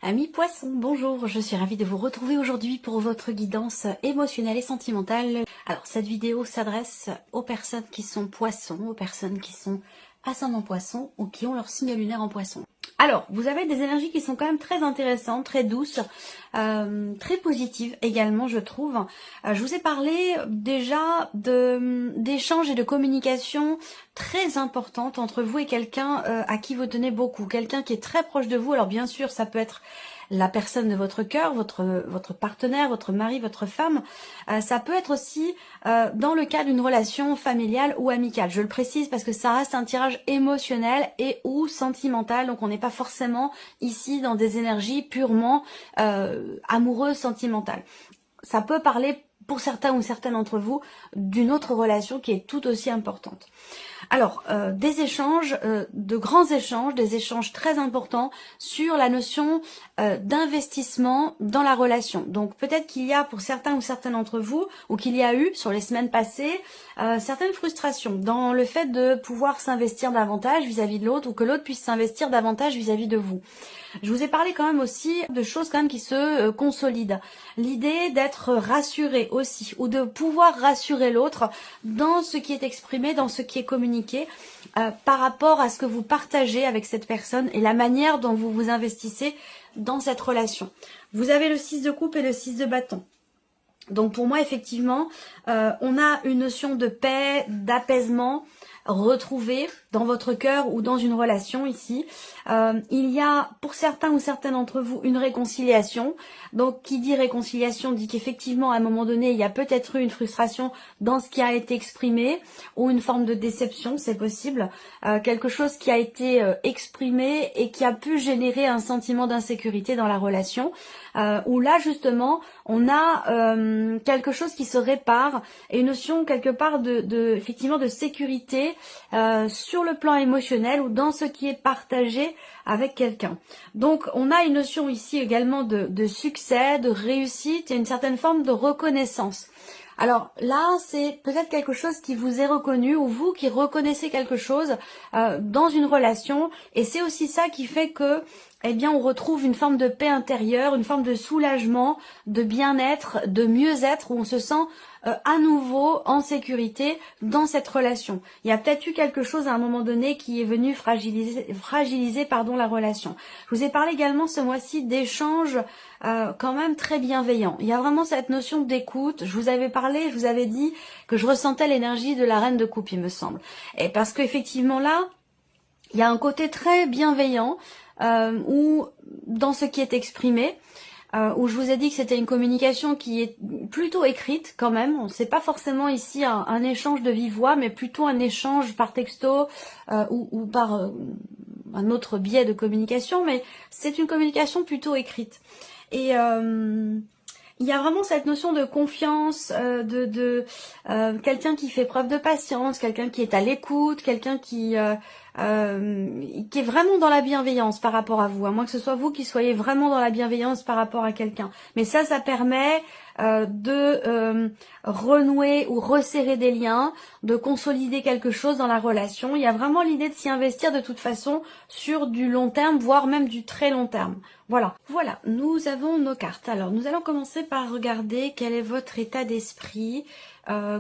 Amis poissons, bonjour, je suis ravie de vous retrouver aujourd'hui pour votre guidance émotionnelle et sentimentale. Alors cette vidéo s'adresse aux personnes qui sont poissons, aux personnes qui sont ascendant poisson ou qui ont leur signe lunaire en poisson. Alors, vous avez des énergies qui sont quand même très intéressantes, très douces, très positives également, je trouve. Je vous ai parlé déjà d'échanges et de communication très importantes entre vous et quelqu'un à qui vous tenez beaucoup, quelqu'un qui est très proche de vous. Alors bien sûr, ça peut être la personne de votre cœur, votre partenaire, votre mari, votre femme. Ça peut être aussi dans le cas d'une relation familiale ou amicale. Je le précise parce que ça reste un tirage émotionnel et ou sentimental. Donc on n'est pas forcément ici dans des énergies purement amoureuses, sentimentales. Ça peut parler pour certains ou certaines d'entre vous d'une autre relation qui est tout aussi importante. Alors, des échanges, de grands échanges, des échanges très importants sur la notion d'investissement dans la relation. Donc peut-être qu'il y a pour certains ou certaines d'entre vous, ou qu'il y a eu sur les semaines passées, certaines frustrations dans le fait de pouvoir s'investir davantage vis-à-vis de l'autre, ou que l'autre puisse s'investir davantage vis-à-vis de vous. Je vous ai parlé quand même aussi de choses quand même qui se consolident. L'idée d'être rassuré aussi, ou de pouvoir rassurer l'autre dans ce qui est exprimé, dans ce qui est communiqué, par rapport à ce que vous partagez avec cette personne et la manière dont vous vous investissez dans cette relation. Vous avez le 6 de coupe et le 6 de bâton. Donc pour moi, effectivement, on a une notion de paix, d'apaisement retrouvée dans votre cœur ou dans une relation ici. Il y a pour certains ou certaines d'entre vous une réconciliation. Donc qui dit réconciliation dit qu'effectivement à un moment donné il y a peut-être eu une frustration dans ce qui a été exprimé ou une forme de déception, c'est possible. Quelque chose qui a été exprimé et qui a pu générer un sentiment d'insécurité dans la relation. Où là justement on a quelque chose qui se répare et une notion quelque part effectivement de sécurité sur le plan émotionnel ou dans ce qui est partagé avec quelqu'un. Donc on a une notion ici également de succès, de réussite et une certaine forme de reconnaissance. Alors là, c'est peut-être quelque chose qui vous est reconnu ou vous qui reconnaissez quelque chose dans une relation et c'est aussi ça qui fait que eh bien, on retrouve une forme de paix intérieure, une forme de soulagement, de bien-être, de mieux-être où on se sent à nouveau en sécurité dans cette relation. Il y a peut-être eu quelque chose à un moment donné qui est venu fragiliser la relation. Je vous ai parlé également ce mois-ci d'échanges quand même très bienveillants. Il y a vraiment cette notion d'écoute. Je vous avais parlé, je vous avais dit que je ressentais l'énergie de la reine de coupe, il me semble. Et parce qu'effectivement là, il y a un côté très bienveillant où dans ce qui est exprimé, où je vous ai dit que c'était une communication qui est plutôt écrite quand même. C'est pas forcément ici un échange de vive voix, mais plutôt un échange par texto ou par un autre biais de communication, mais c'est une communication plutôt écrite. Et il y a vraiment cette notion de confiance, quelqu'un qui fait preuve de patience, quelqu'un qui est à l'écoute, quelqu'un qui est vraiment dans la bienveillance par rapport à vous, à moins que ce soit vous qui soyez vraiment dans la bienveillance par rapport à quelqu'un. Mais ça permet de renouer ou resserrer des liens, de consolider quelque chose dans la relation. Il y a vraiment l'idée de s'y investir de toute façon sur du long terme, voire même du très long terme. Voilà, nous avons nos cartes. Alors, nous allons commencer par regarder quel est votre état d'esprit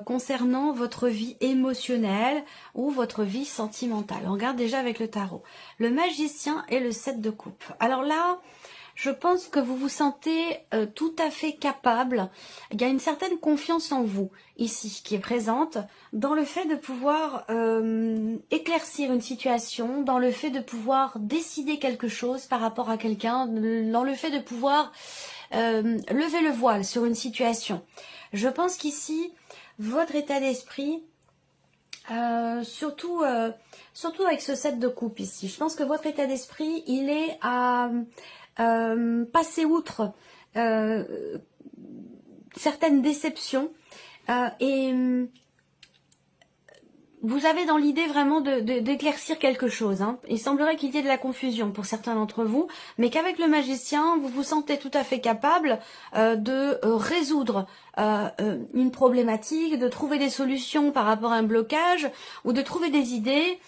concernant votre vie émotionnelle ou votre vie sentimentale. On regarde déjà avec le tarot. Le magicien et le 7 de coupe. Alors là, je pense que vous vous sentez tout à fait capable. Il y a une certaine confiance en vous ici qui est présente dans le fait de pouvoir éclaircir une situation, dans le fait de pouvoir décider quelque chose par rapport à quelqu'un, dans le fait de pouvoir lever le voile sur une situation. Je pense qu'ici, votre état d'esprit, surtout avec ce 7 de coupe ici, je pense que votre état d'esprit, il est à passer outre certaines déceptions et vous avez dans l'idée vraiment d'éclaircir quelque chose. Hein. Il semblerait qu'il y ait de la confusion pour certains d'entre vous, mais qu'avec le magicien, vous vous sentez tout à fait capable de résoudre une problématique, de trouver des solutions par rapport à un blocage ou de trouver des idées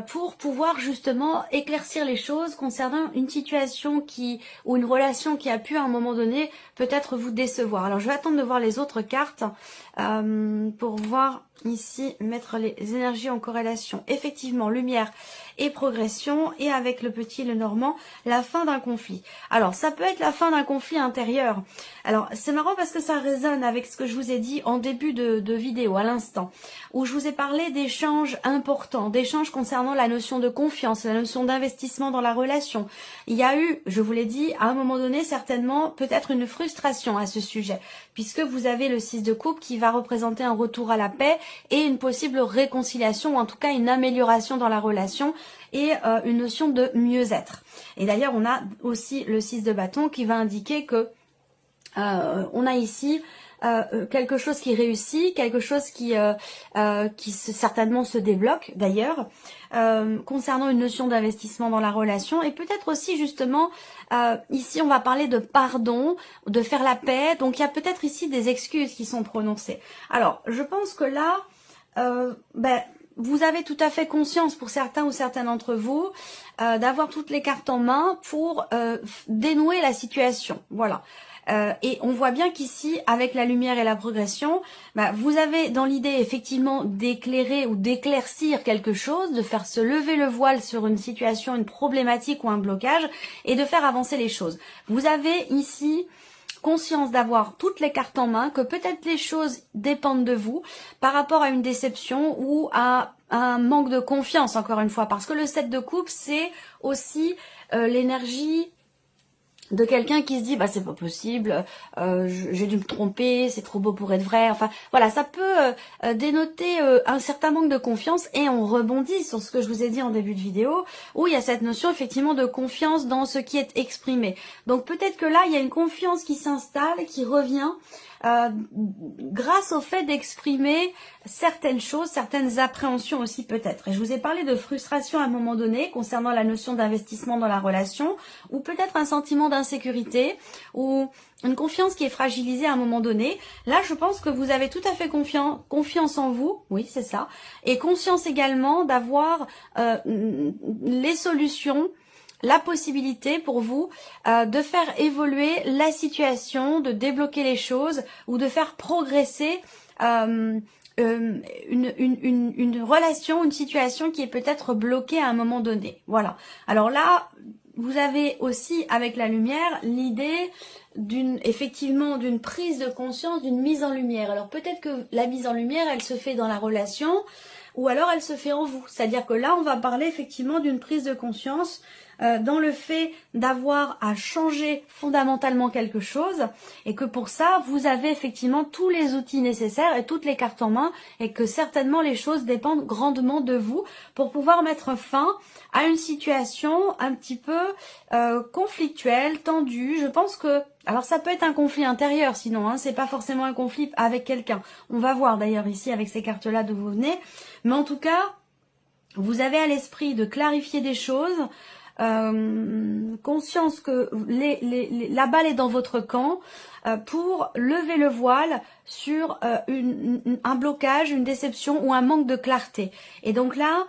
pour pouvoir justement éclaircir les choses concernant une situation ou une relation qui a pu à un moment donné peut-être vous décevoir. Alors je vais attendre de voir les autres cartes pour voir ici, mettre les énergies en corrélation. Effectivement, lumière et progression, et avec le petit, le normand, la fin d'un conflit. Alors, ça peut être la fin d'un conflit intérieur. Alors, c'est marrant parce que ça résonne avec ce que je vous ai dit en début de vidéo, à l'instant, où je vous ai parlé d'échanges importants, d'échanges concernant la notion de confiance, la notion d'investissement dans la relation. Il y a eu, je vous l'ai dit, à un moment donné, certainement, peut-être une frustration à ce sujet, puisque vous avez le 6 de coupe qui va représenter un retour à la paix et une possible réconciliation, ou en tout cas une amélioration dans la relation, et une notion de mieux-être. Et d'ailleurs, on a aussi le 6 de bâton qui va indiquer que on a ici quelque chose qui réussit, quelque chose qui certainement se débloque d'ailleurs, concernant une notion d'investissement dans la relation, et peut-être aussi justement, ici on va parler de pardon, de faire la paix, donc il y a peut-être ici des excuses qui sont prononcées. Alors, je pense que là, vous avez tout à fait conscience, pour certains ou certaines d'entre vous, d'avoir toutes les cartes en main pour dénouer la situation. Voilà. Et on voit bien qu'ici, avec la lumière et la progression, vous avez dans l'idée effectivement d'éclairer ou d'éclaircir quelque chose, de faire se lever le voile sur une situation, une problématique ou un blocage, et de faire avancer les choses. Vous avez ici conscience d'avoir toutes les cartes en main, que peut-être les choses dépendent de vous par rapport à une déception ou à un manque de confiance, encore une fois, parce que le 7 de coupe, c'est aussi l'énergie de quelqu'un qui se dit c'est pas possible, j'ai dû me tromper, c'est trop beau pour être vrai. Enfin voilà, ça peut dénoter un certain manque de confiance, et on rebondit sur ce que je vous ai dit en début de vidéo, où il y a cette notion effectivement de confiance dans ce qui est exprimé. Donc peut-être que là il y a une confiance qui s'installe, qui revient grâce au fait d'exprimer certaines choses, certaines appréhensions aussi peut-être. Et je vous ai parlé de frustration à un moment donné concernant la notion d'investissement dans la relation, ou peut-être un sentiment d'insécurité, ou une confiance qui est fragilisée à un moment donné. Là, je pense que vous avez tout à fait confiance en vous, oui c'est ça, et conscience également d'avoir les solutions, la possibilité pour vous de faire évoluer la situation, de débloquer les choses, ou de faire progresser une relation, une situation qui est peut-être bloquée à un moment donné. Voilà. Alors là, vous avez aussi avec la lumière l'idée effectivement d'une prise de conscience, d'une mise en lumière. Alors peut-être que la mise en lumière, elle se fait dans la relation, ou alors elle se fait en vous. C'est-à-dire que là, on va parler effectivement d'une prise de conscience dans le fait d'avoir à changer fondamentalement quelque chose, et que pour ça, vous avez effectivement tous les outils nécessaires et toutes les cartes en main, et que certainement les choses dépendent grandement de vous pour pouvoir mettre fin à une situation un petit peu conflictuelle, tendue. Je pense que, alors ça peut être un conflit intérieur sinon, c'est pas forcément un conflit avec quelqu'un. On va voir d'ailleurs ici avec ces cartes-là d'où vous venez, mais en tout cas, vous avez à l'esprit de clarifier des choses, conscience que la balle est dans votre camp, pour lever le voile sur un blocage, une déception ou un manque de clarté. Et donc là,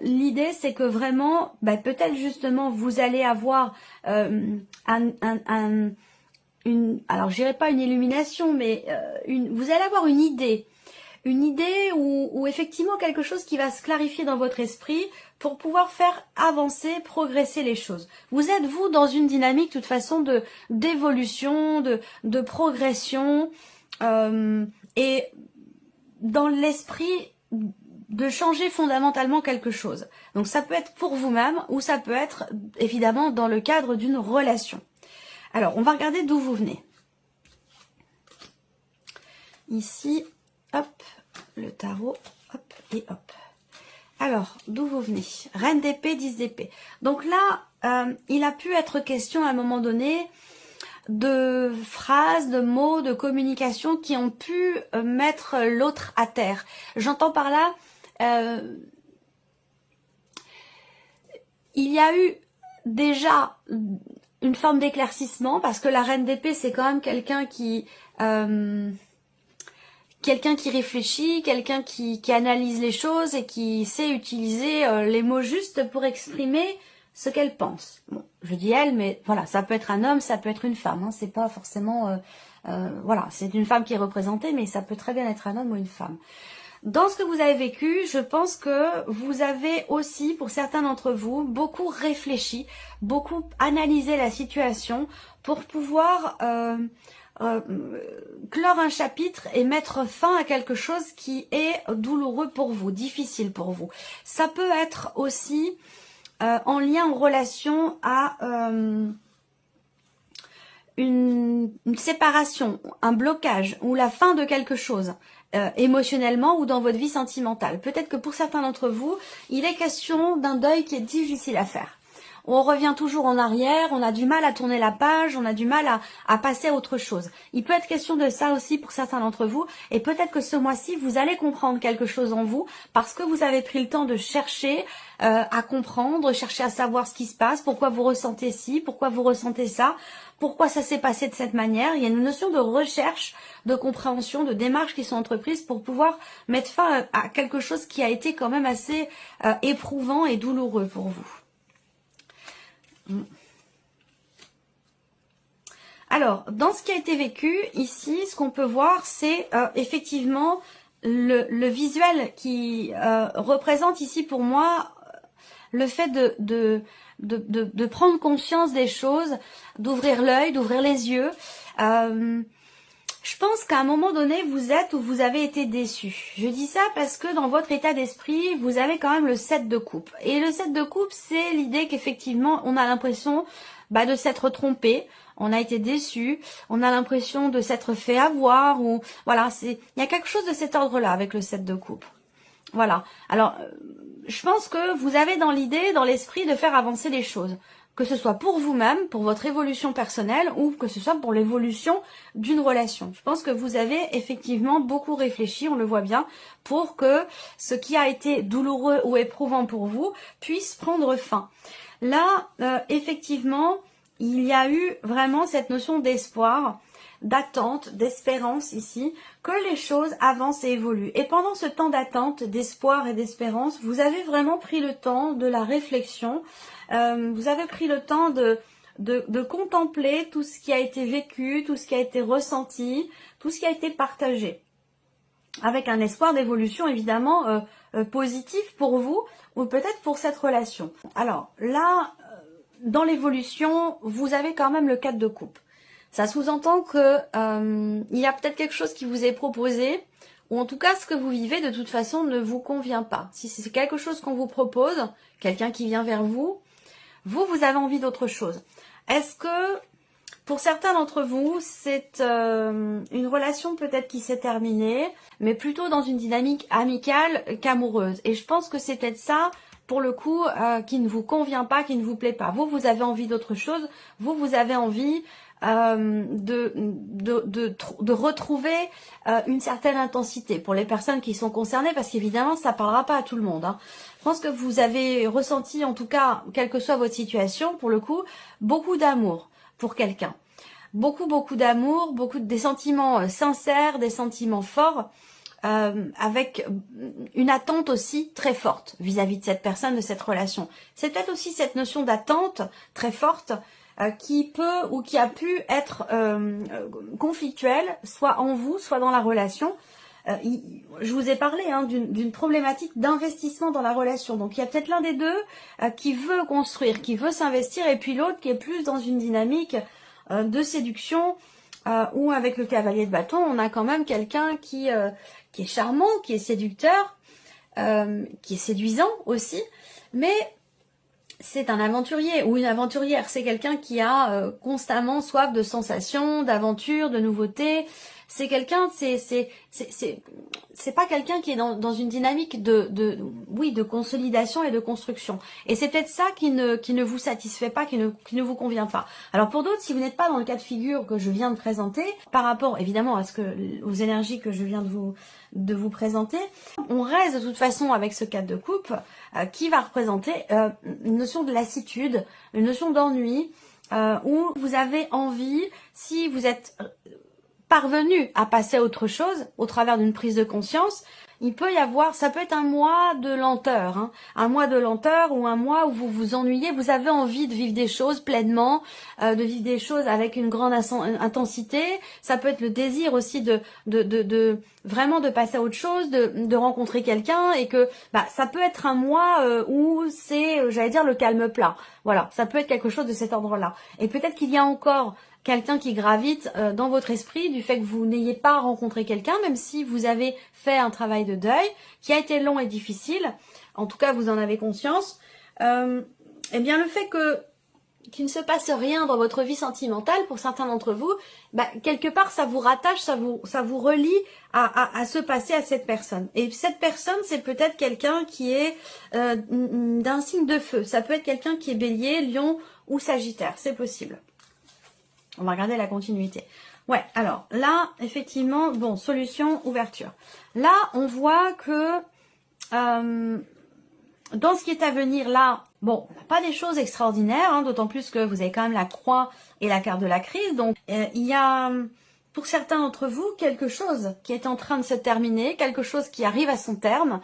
l'idée c'est que vraiment, peut-être justement vous allez avoir alors je dirais pas une illumination, mais vous allez avoir une idée ou effectivement quelque chose qui va se clarifier dans votre esprit pour pouvoir faire avancer, progresser les choses. Vous êtes, vous, dans une dynamique, de toute façon, d'évolution, de progression, et dans l'esprit de changer fondamentalement quelque chose. Donc ça peut être pour vous-même, ou ça peut être, évidemment, dans le cadre d'une relation. Alors, on va regarder d'où vous venez. Ici, hop, le tarot, hop et hop. Alors, d'où vous venez? Reine d'épée, 10 d'épée. Donc là, il a pu être question à un moment donné de phrases, de mots, de communication qui ont pu mettre l'autre à terre. J'entends par là, il y a eu déjà une forme d'éclaircissement, parce que la reine d'épée, c'est quand même quelqu'un qui quelqu'un qui réfléchit, quelqu'un qui analyse les choses et qui sait utiliser les mots justes pour exprimer ce qu'elle pense. Bon, je dis elle, mais voilà, ça peut être un homme, ça peut être une femme, hein, c'est pas forcément... voilà, c'est une femme qui est représentée, mais ça peut très bien être un homme ou une femme. Dans ce que vous avez vécu, je pense que vous avez aussi, pour certains d'entre vous, beaucoup réfléchi, beaucoup analysé la situation pour pouvoir clore un chapitre et mettre fin à quelque chose qui est douloureux pour vous, difficile pour vous. Ça peut être aussi en lien, en relation à une séparation, un blocage ou la fin de quelque chose. Émotionnellement ou dans votre vie sentimentale. Peut-être que pour certains d'entre vous, il est question d'un deuil qui est difficile à faire. On revient toujours en arrière, on a du mal à tourner la page, on a du mal à passer à autre chose. Il peut être question de ça aussi pour certains d'entre vous, et peut-être que ce mois-ci, vous allez comprendre quelque chose en vous, parce que vous avez pris le temps de chercher à comprendre, chercher à savoir ce qui se passe, pourquoi vous ressentez ci, pourquoi vous ressentez ça, pourquoi ça s'est passé de cette manière. Il y a une notion de recherche, de compréhension, de démarches qui sont entreprises pour pouvoir mettre fin à quelque chose qui a été quand même assez éprouvant et douloureux pour vous. Alors, dans ce qui a été vécu, ici, ce qu'on peut voir, c'est effectivement le visuel qui représente ici pour moi le fait de prendre conscience des choses, d'ouvrir l'œil, d'ouvrir les yeux. Je pense qu'à un moment donné, vous êtes ou vous avez été déçu. Je dis ça parce que dans votre état d'esprit, vous avez quand même le 7 de coupe. Et le 7 de coupe, c'est l'idée qu'effectivement, on a l'impression de s'être trompé, on a été déçu, on a l'impression de s'être fait avoir, ou voilà, il y a quelque chose de cet ordre-là avec le 7 de coupe. Voilà. Alors, je pense que vous avez dans l'idée, dans l'esprit de faire avancer les choses. Que ce soit pour vous-même, pour votre évolution personnelle, ou que ce soit pour l'évolution d'une relation. Je pense que vous avez effectivement beaucoup réfléchi, on le voit bien, pour que ce qui a été douloureux ou éprouvant pour vous puisse prendre fin. Là, effectivement, il y a eu vraiment cette notion d'espoir, d'attente, d'espérance ici, que les choses avancent et évoluent. Et pendant ce temps d'attente, d'espoir et d'espérance, vous avez vraiment pris le temps de la réflexion, vous avez pris le temps de contempler tout ce qui a été vécu, tout ce qui a été ressenti, tout ce qui a été partagé. Avec un espoir d'évolution évidemment positif pour vous ou peut-être pour cette relation. Alors là, dans l'évolution, vous avez quand même le 4 de coupe. Ça sous-entend que il y a peut-être quelque chose qui vous est proposé, ou en tout cas ce que vous vivez de toute façon ne vous convient pas. Si c'est quelque chose qu'on vous propose, quelqu'un qui vient vers vous, vous avez envie d'autre chose. Est-ce que pour certains d'entre vous, c'est une relation peut-être qui s'est terminée, mais plutôt dans une dynamique amicale qu'amoureuse. Et je pense que c'est peut-être ça, pour le coup, qui ne vous convient pas, qui ne vous plaît pas. Vous avez envie d'autre chose, vous avez envie de retrouver une certaine intensité pour les personnes qui sont concernées, parce qu'évidemment ça parlera pas à tout le monde, hein. Je pense que vous avez ressenti, en tout cas, quelle que soit votre situation, pour le coup, beaucoup d'amour pour quelqu'un. Beaucoup d'amour, des sentiments sincères, des sentiments forts, avec une attente aussi très forte vis-à-vis de cette personne, de cette relation. C'est peut-être aussi cette notion d'attente très forte qui peut ou qui a pu être conflictuelle, soit en vous, soit dans la relation. Je vous ai parlé d'une problématique d'investissement dans la relation. Donc il y a peut-être l'un des deux qui veut construire, qui veut s'investir, et puis l'autre qui est plus dans une dynamique de séduction, où avec le cavalier de bâton, on a quand même quelqu'un qui est charmant, qui est séducteur, qui est séduisant aussi, mais c'est un aventurier ou une aventurière. C'est quelqu'un qui a constamment soif de sensations, d'aventures, de nouveautés. C'est quelqu'un, c'est pas quelqu'un qui est dans une dynamique de consolidation et de construction. Et c'est peut-être ça qui ne vous satisfait pas, qui ne vous convient pas. Alors pour d'autres, si vous n'êtes pas dans le cas de figure que je viens de présenter, par rapport évidemment aux énergies que je viens de vous présenter, on reste de toute façon avec ce 4 de coupe qui va représenter une notion de lassitude, une notion d'ennui, où vous avez envie, si vous êtes parvenu à passer à autre chose au travers d'une prise de conscience, il peut y avoir, ça peut être un mois de lenteur, hein, un mois de lenteur ou un mois où vous vous ennuyez, vous avez envie de vivre des choses pleinement, de vivre des choses avec une grande intensité. Ça peut être le désir aussi de vraiment de passer à autre chose, de rencontrer quelqu'un, et que ça peut être un mois où c'est, j'allais dire, le calme plat. Voilà, ça peut être quelque chose de cet ordre-là. Et peut-être qu'il y a encore quelqu'un qui gravite dans votre esprit du fait que vous n'ayez pas rencontré quelqu'un, même si vous avez fait un travail de deuil qui a été long et difficile, en tout cas vous en avez conscience. Eh bien le fait qu'il ne se passe rien dans votre vie sentimentale, pour certains d'entre vous, quelque part ça vous rattache, ça vous relie à ce passé, à cette personne. Et cette personne, c'est peut-être quelqu'un qui est d'un signe de feu. Ça peut être quelqu'un qui est Bélier, Lion ou Sagittaire, c'est possible. On va regarder la continuité. Ouais, alors là, effectivement, bon, solution, ouverture. Là, on voit que dans ce qui est à venir là, bon, pas des choses extraordinaires, hein, d'autant plus que vous avez quand même la croix et la carte de la crise. Donc, il y a, pour certains d'entre vous, quelque chose qui est en train de se terminer, quelque chose qui arrive à son terme,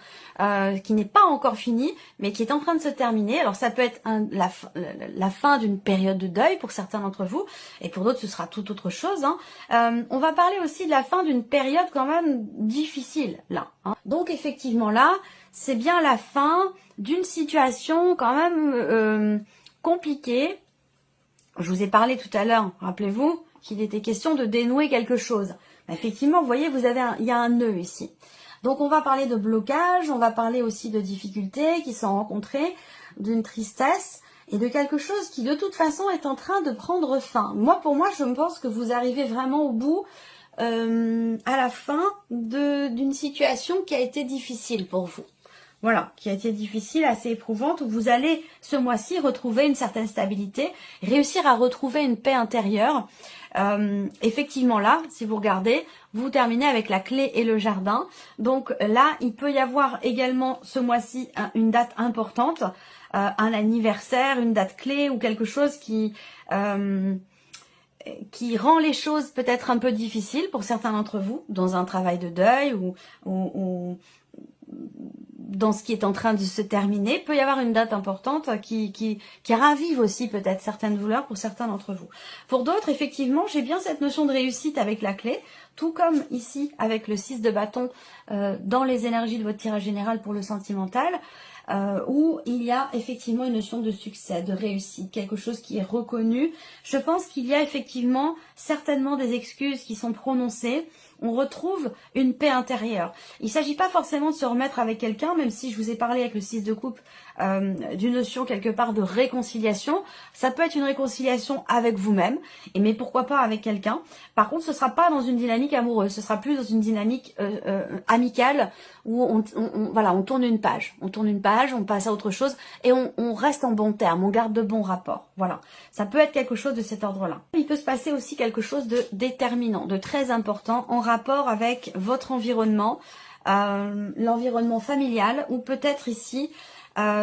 qui n'est pas encore fini, mais qui est en train de se terminer. Alors, ça peut être la fin d'une période de deuil pour certains d'entre vous, et pour d'autres, ce sera tout autre chose. Hein. On va parler aussi de la fin d'une période quand même difficile, là. Hein. Donc, effectivement, là, c'est bien la fin d'une situation quand même compliquée. Je vous ai parlé tout à l'heure, rappelez-vous, qu'il était question de dénouer quelque chose. Effectivement, vous voyez, il y a un nœud ici. Donc, on va parler de blocage, on va parler aussi de difficultés qui sont rencontrées, d'une tristesse et de quelque chose qui, de toute façon, est en train de prendre fin. Pour moi, je pense que vous arrivez vraiment au bout, à la fin d'une situation qui a été difficile pour vous. Voilà, qui a été difficile, assez éprouvante, où vous allez ce mois-ci retrouver une certaine stabilité, réussir à retrouver une paix intérieure. Effectivement là, si vous regardez, vous terminez avec la clé et le jardin. Donc là, il peut y avoir également ce mois-ci une date importante, un anniversaire, une date clé ou quelque chose qui rend les choses peut-être un peu difficiles pour certains d'entre vous, dans un travail de deuil ou dans ce qui est en train de se terminer. Il peut y avoir une date importante qui ravive aussi peut-être certaines douleurs pour certains d'entre vous. Pour d'autres, effectivement, j'ai bien cette notion de réussite avec la clé, tout comme ici avec le 6 de bâton dans les énergies de votre tirage général pour le sentimental, où il y a effectivement une notion de succès, de réussite, quelque chose qui est reconnu. Je pense qu'il y a effectivement certainement des excuses qui sont prononcées. On retrouve une paix intérieure. Il ne s'agit pas forcément de se remettre avec quelqu'un, même si je vous ai parlé avec le 6 de coupe d'une notion quelque part de réconciliation. Ça peut être une réconciliation avec vous-même, mais pourquoi pas avec quelqu'un. Par contre, ce ne sera pas dans une dynamique amoureuse, ce sera plus dans une dynamique amicale où on tourne une page. On tourne une page, on passe à autre chose et on reste en bon terme, on garde de bons rapports. Voilà, ça peut être quelque chose de cet ordre-là. Il peut se passer aussi quelque chose de déterminant, de très important en rapport avec votre environnement, l'environnement familial, ou peut-être ici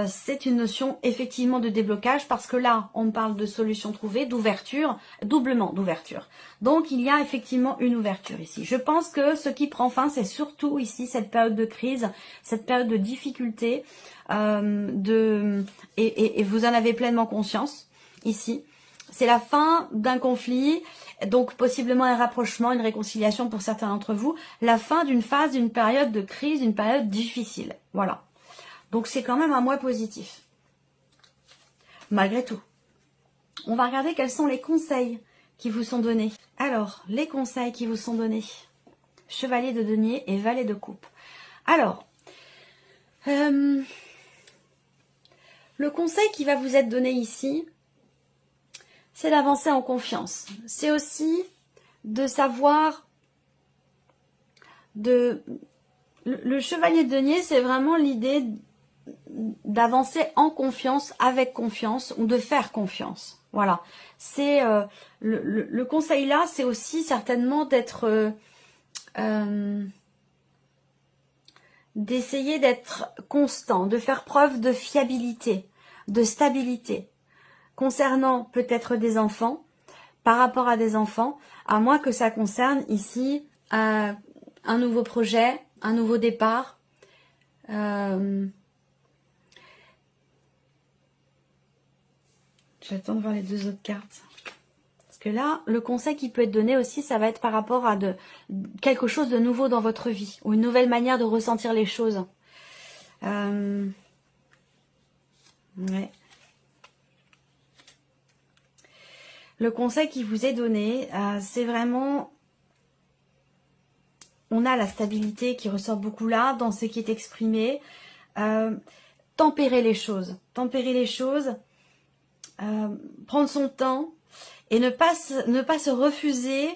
c'est une notion effectivement de déblocage, parce que là on parle de solution trouvée, d'ouverture, doublement d'ouverture. Donc il y a effectivement une ouverture ici. Je pense que ce qui prend fin, c'est surtout ici cette période de crise, cette période de difficulté, et vous en avez pleinement conscience ici. C'est la fin d'un conflit, donc possiblement un rapprochement, une réconciliation pour certains d'entre vous, la fin d'une phase, d'une période de crise, d'une période difficile. Voilà. Donc c'est quand même un mois positif, malgré tout. On va regarder quels sont les conseils qui vous sont donnés. Alors, les conseils qui vous sont donnés. Chevalier de denier et valet de coupe. Alors, le conseil qui va vous être donné ici, c'est d'avancer en confiance. C'est aussi de savoir le chevalier de denier, c'est vraiment l'idée d'avancer en confiance, avec confiance, ou de faire confiance. Voilà. C'est le conseil là, c'est aussi certainement d'essayer d'être constant, de faire preuve de fiabilité, de stabilité, concernant peut-être des enfants, par rapport à des enfants, à moins que ça concerne ici un nouveau projet, un nouveau départ. J'attends de voir les deux autres cartes. Parce que là, le conseil qui peut être donné aussi, ça va être par rapport à quelque chose de nouveau dans votre vie, ou une nouvelle manière de ressentir les choses. Ouais. Le conseil qui vous est donné, c'est vraiment... On a la stabilité qui ressort beaucoup là, dans ce qui est exprimé. Tempérer les choses. Tempérer les choses. Prendre son temps. Et ne pas se refuser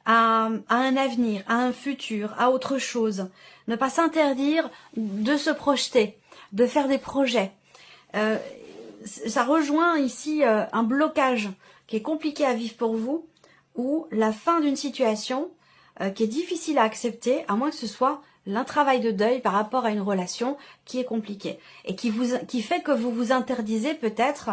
à un avenir, à un futur, à autre chose. Ne pas s'interdire de se projeter, de faire des projets. Ça rejoint ici un blocage qui est compliqué à vivre pour vous, ou la fin d'une situation qui est difficile à accepter, à moins que ce soit un travail de deuil par rapport à une relation qui est compliquée. Et qui fait que vous vous interdisez peut-être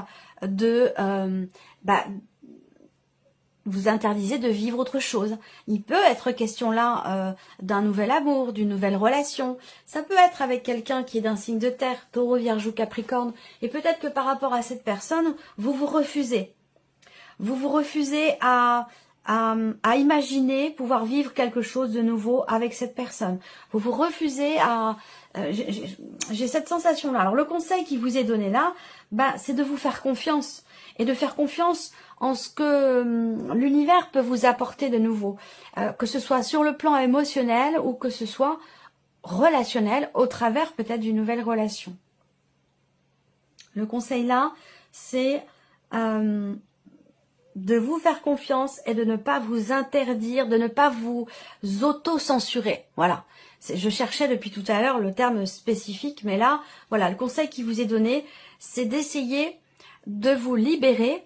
vous interdisez de vivre autre chose. Il peut être question là d'un nouvel amour, d'une nouvelle relation. Ça peut être avec quelqu'un qui est d'un signe de terre, Taureau, Vierge ou Capricorne. Et peut-être que par rapport à cette personne, vous vous refusez. Vous vous refusez à imaginer pouvoir vivre quelque chose de nouveau avec cette personne. Vous vous refusez à... j'ai cette sensation-là. Alors le conseil qui vous est donné là, c'est de vous faire confiance. Et de faire confiance en ce que l'univers peut vous apporter de nouveau. Que ce soit sur le plan émotionnel ou que ce soit relationnel, au travers peut-être d'une nouvelle relation. Le conseil là, c'est de vous faire confiance et de ne pas vous interdire, de ne pas vous auto-censurer. Voilà. Je cherchais depuis tout à l'heure le terme spécifique, mais là, voilà, le conseil qui vous est donné, c'est d'essayer de vous libérer,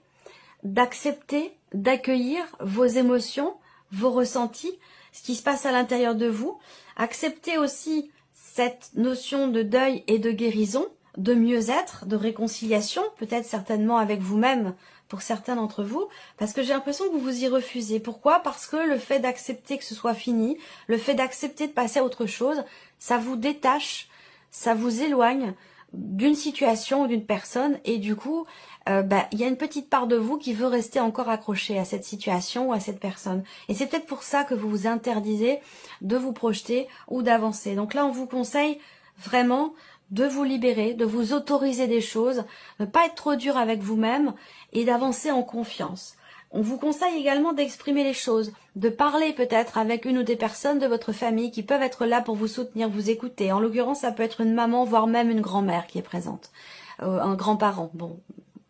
d'accepter, d'accueillir vos émotions, vos ressentis, ce qui se passe à l'intérieur de vous. Accepter aussi cette notion de deuil et de guérison, de mieux-être, de réconciliation, peut-être certainement avec vous-même pour certains d'entre vous, parce que j'ai l'impression que vous vous y refusez. Pourquoi? Parce que le fait d'accepter que ce soit fini, le fait d'accepter de passer à autre chose, ça vous détache, ça vous éloigne d'une situation ou d'une personne, et du coup, il y a une petite part de vous qui veut rester encore accrochée à cette situation ou à cette personne. Et c'est peut-être pour ça que vous vous interdisez de vous projeter ou d'avancer. Donc là, on vous conseille vraiment de vous libérer, de vous autoriser des choses, ne pas être trop dur avec vous-même et d'avancer en confiance. On vous conseille également d'exprimer les choses, de parler peut-être avec une ou des personnes de votre famille qui peuvent être là pour vous soutenir, vous écouter. En l'occurrence, ça peut être une maman, voire même une grand-mère qui est présente, un grand-parent. Bon,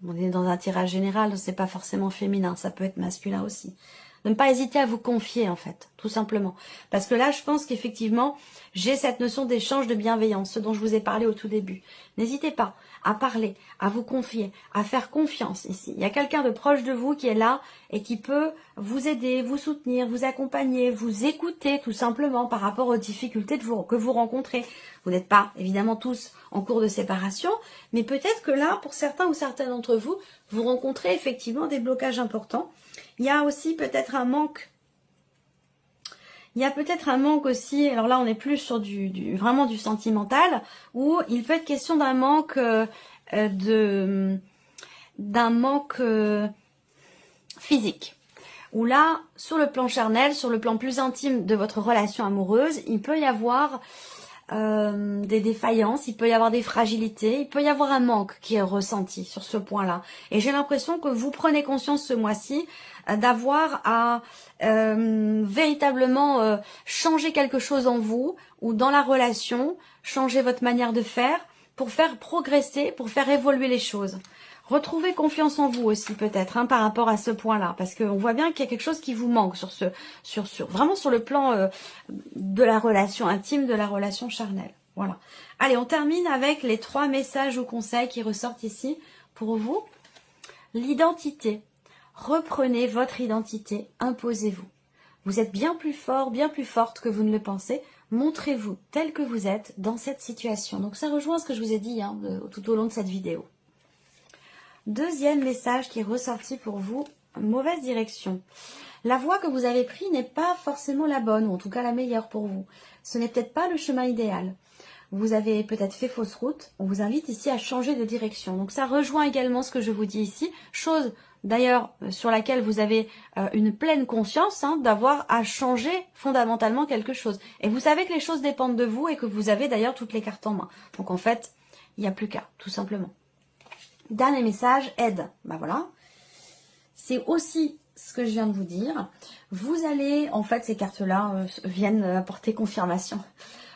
on est dans un tirage général, c'est pas forcément féminin, ça peut être masculin aussi. Ne pas hésiter à vous confier en fait, tout simplement. Parce que là, je pense qu'effectivement, j'ai cette notion d'échange de bienveillance, ce dont je vous ai parlé au tout début. N'hésitez pas à parler, à vous confier, à faire confiance ici. Il y a quelqu'un de proche de vous qui est là et qui peut vous aider, vous soutenir, vous accompagner, vous écouter tout simplement par rapport aux difficultés que vous rencontrez. Vous n'êtes pas évidemment tous en cours de séparation, mais peut-être que là, pour certains ou certaines d'entre vous, vous rencontrez effectivement des blocages importants. Il y a aussi peut-être un manque. Il y a peut-être un manque aussi, alors là on est plus sur vraiment du sentimental, où il peut être question d'un manque physique. Où là, sur le plan charnel, sur le plan plus intime de votre relation amoureuse, il peut y avoir des défaillances, il peut y avoir des fragilités, il peut y avoir un manque qui est ressenti sur ce point-là. Et j'ai l'impression que vous prenez conscience ce mois-ci d'avoir à véritablement changer quelque chose en vous ou dans la relation, changer votre manière de faire pour faire progresser, pour faire évoluer les choses. Retrouvez confiance en vous aussi peut-être par rapport à ce point-là, parce qu'on voit bien qu'il y a quelque chose qui vous manque vraiment sur le plan de la relation intime, de la relation charnelle. Voilà. Allez, on termine avec les 3 messages ou conseils qui ressortent ici pour vous. L'identité. Reprenez votre identité, imposez-vous. Vous êtes bien plus fort, bien plus forte que vous ne le pensez. Montrez-vous tel que vous êtes dans cette situation. Donc ça rejoint ce que je vous ai dit tout au long de cette vidéo. Deuxième message qui est ressorti pour vous, mauvaise direction. La voie que vous avez prise n'est pas forcément la bonne, ou en tout cas la meilleure pour vous. Ce n'est peut-être pas le chemin idéal. Vous avez peut-être fait fausse route. On vous invite ici à changer de direction. Donc ça rejoint également ce que je vous dis ici. Chose d'ailleurs sur laquelle vous avez une pleine conscience d'avoir à changer fondamentalement quelque chose. Et vous savez que les choses dépendent de vous et que vous avez d'ailleurs toutes les cartes en main. Donc en fait, il n'y a plus qu'à, tout simplement. Dernier message, aide. Ben voilà. C'est aussi ce que je viens de vous dire. Vous allez, en fait, ces cartes-là viennent apporter confirmation.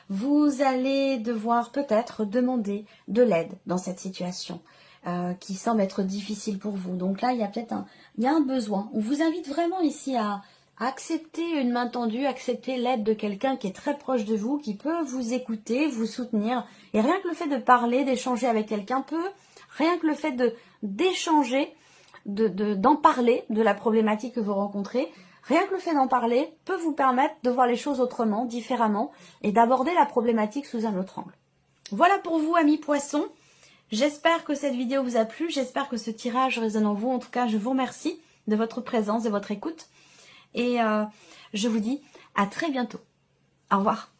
Vous allez devoir peut-être demander de l'aide dans cette situation qui semble être difficile pour vous. Donc là, il y a peut-être un besoin. On vous invite vraiment ici à accepter une main tendue, accepter l'aide de quelqu'un qui est très proche de vous, qui peut vous écouter, vous soutenir. Et rien que le fait de parler, d'échanger avec quelqu'un rien que le fait d'échanger, d'en parler de la problématique que vous rencontrez, rien que le fait d'en parler peut vous permettre de voir les choses autrement, différemment, et d'aborder la problématique sous un autre angle. Voilà pour vous, amis poissons. J'espère que cette vidéo vous a plu, j'espère que ce tirage résonne en vous. En tout cas, je vous remercie de votre présence, de votre écoute. Et je vous dis à très bientôt. Au revoir.